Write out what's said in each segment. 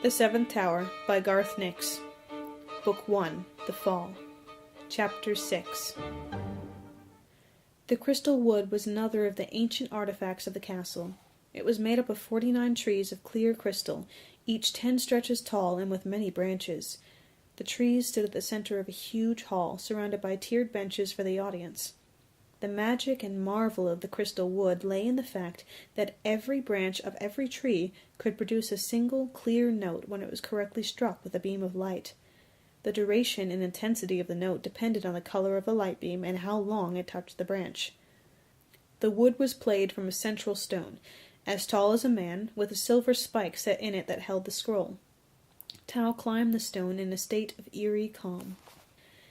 The Seventh Tower by Garth Nix. Book 1, The Fall. Chapter 6. The crystal wood was another of the ancient artifacts of the castle. It was made up of 49 trees of clear crystal, each 10 stretches tall and with many branches. The trees stood at the center of a huge hall, surrounded by tiered benches for the audience. The magic and marvel of the crystal wood lay in the fact that every branch of every tree could produce a single clear note when it was correctly struck with a beam of light. The duration and intensity of the note depended on the color of the light beam and how long it touched the branch. The wood was played from a central stone, as tall as a man, with a silver spike set in it that held the scroll. Tao climbed the stone in a state of eerie calm.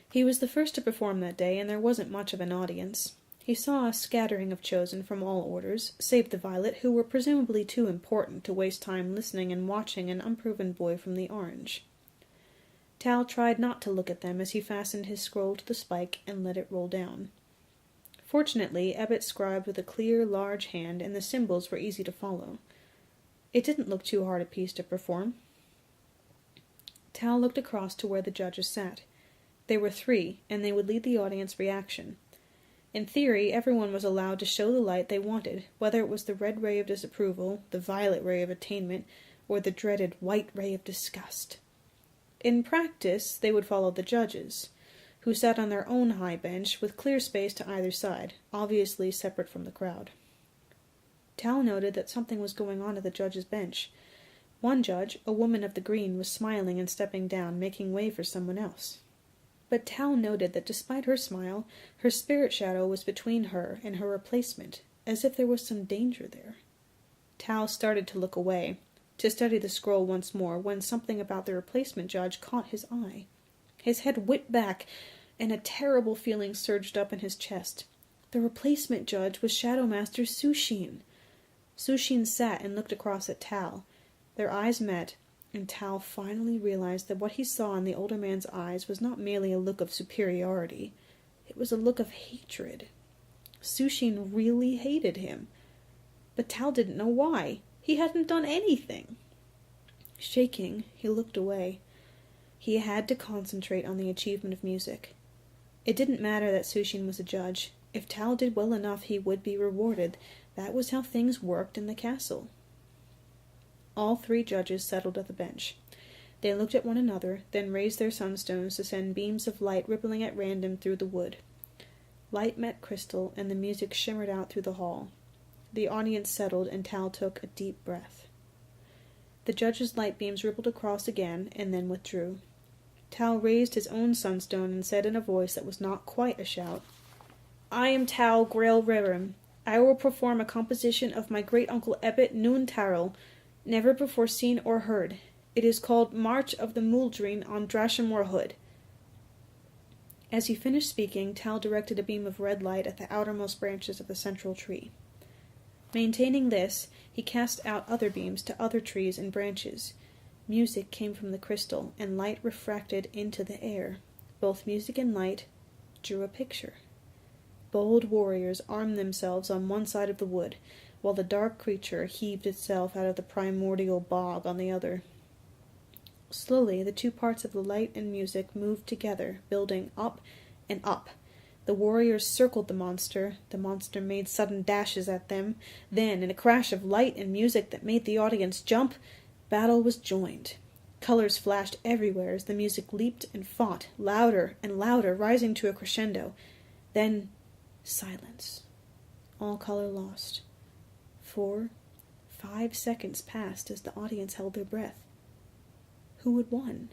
He was the first to perform that day, and there wasn't much of an audience. He saw a scattering of chosen from all orders, save the Violet, who were presumably too important to waste time listening and watching an unproven boy from the Orange. Tal tried not to look at them as he fastened his scroll to the spike and let it roll down. Fortunately, Ebbet scribed with a clear, large hand, and the symbols were easy to follow. It didn't look too hard a piece to perform. Tal looked across to where the judges sat. They were 3, and they would lead the audience reaction. In theory, everyone was allowed to show the light they wanted, whether it was the red ray of disapproval, the violet ray of attainment, or the dreaded white ray of disgust. In practice, they would follow the judges, who sat on their own high bench, with clear space to either side, obviously separate from the crowd. Tal noted that something was going on at the judges' bench. One judge, a woman of the green, was smiling and stepping down, making way for someone else. But Tal noted that despite her smile, her spirit shadow was between her and her replacement, as if there was some danger there. Tal started to look away, to study the scroll once more, when something about the replacement judge caught his eye. His head whipped back, and a terrible feeling surged up in his chest. The replacement judge was Shadow Master Sushin. Sushin sat and looked across at Tal. Their eyes met, and Tal finally realized that what he saw in the older man's eyes was not merely a look of superiority. It was a look of hatred. Sushin really hated him. But Tal didn't know why. He hadn't done anything. Shaking, he looked away. He had to concentrate on the achievement of music. It didn't matter that Sushin was a judge. If Tal did well enough, he would be rewarded. That was how things worked in the castle. All 3 judges settled at the bench. They looked at one another, then raised their sunstones to send beams of light rippling at random through the wood. Light met crystal, and the music shimmered out through the hall. The audience settled, and Tal took a deep breath. The judges' light beams rippled across again, and then withdrew. Tal raised his own sunstone and said in a voice that was not quite a shout, "I am Tal Grail Rerum. I will perform a composition of my great-uncle Ebbet Nun Tarl, never before seen or heard. It is called March of the Muldrine on Drashamore Hood." As he finished speaking, Tal directed a beam of red light at the outermost branches of the central tree. Maintaining this, he cast out other beams to other trees and branches. Music came from the crystal, and light refracted into the air. Both music and light drew a picture. Bold warriors armed themselves on one side of the wood, while the dark creature heaved itself out of the primordial bog on the other. Slowly, the 2 parts of the light and music moved together, building up and up. The warriors circled the monster made sudden dashes at them. Then, in a crash of light and music that made the audience jump, battle was joined. Colors flashed everywhere as the music leaped and fought, louder and louder, rising to a crescendo. Then, silence. All color lost. 4, 5 seconds passed as the audience held their breath. Who had won?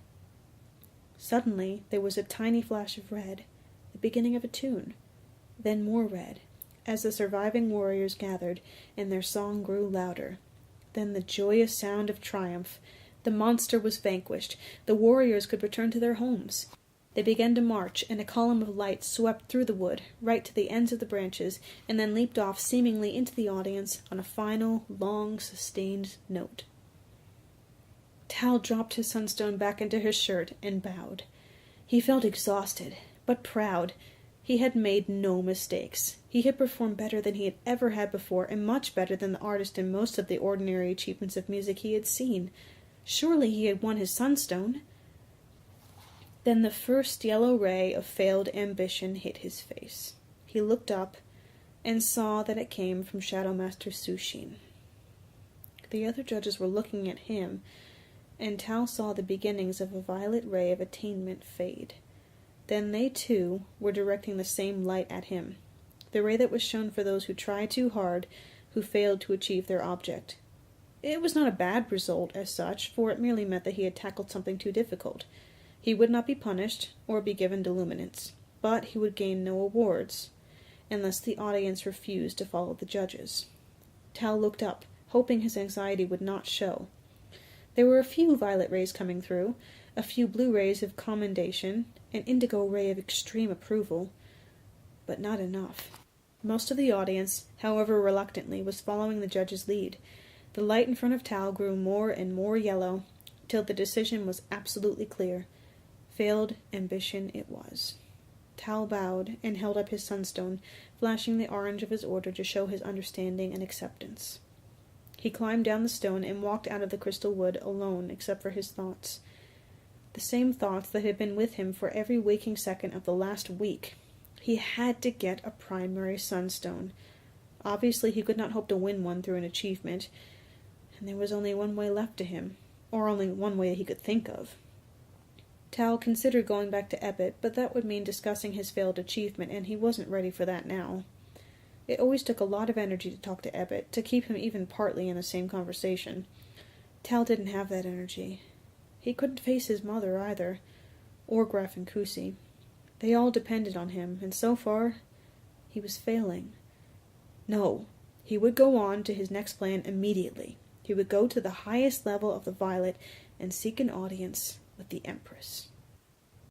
Suddenly, there was a tiny flash of red, the beginning of a tune, then more red, as the surviving warriors gathered, and their song grew louder. Then the joyous sound of triumph. The monster was vanquished. The warriors could return to their homes. They began to march, and a column of light swept through the wood, right to the ends of the branches, and then leaped off seemingly into the audience on a final, long, sustained note. Tal dropped his sunstone back into his shirt and bowed. He felt exhausted, but proud. He had made no mistakes. He had performed better than he had ever had before, and much better than the artist in most of the ordinary achievements of music he had seen. Surely he had won his sunstone. Then the first yellow ray of failed ambition hit his face. He looked up and saw that it came from Shadowmaster Sushin. The other judges were looking at him, and Tal saw the beginnings of a violet ray of attainment fade. Then they, too, were directing the same light at him, the ray that was shown for those who tried too hard, who failed to achieve their object. It was not a bad result as such, for it merely meant that he had tackled something too difficult. He would not be punished, or be given deluminance, but he would gain no awards, unless the audience refused to follow the judges. Tal looked up, hoping his anxiety would not show. There were a few violet rays coming through, a few blue rays of commendation, an indigo ray of extreme approval, but not enough. Most of the audience, however reluctantly, was following the judge's lead. The light in front of Tal grew more and more yellow, till the decision was absolutely clear. Failed ambition it was. Tal bowed and held up his sunstone, flashing the orange of his order to show his understanding and acceptance. He climbed down the stone and walked out of the crystal wood alone except for his thoughts. The same thoughts that had been with him for every waking second of the last week. He had to get a primary sunstone. Obviously he could not hope to win one through an achievement, and there was only one way left to him, or only one way he could think of. Tal considered going back to Ebit, but that would mean discussing his failed achievement, and he wasn't ready for that now. It always took a lot of energy to talk to Ebit, to keep him even partly in the same conversation. Tal didn't have that energy. He couldn't face his mother either, or Graf and Kusi. They all depended on him, and so far, he was failing. No, he would go on to his next plan immediately. He would go to the highest level of the Violet and seek an audience with the Empress.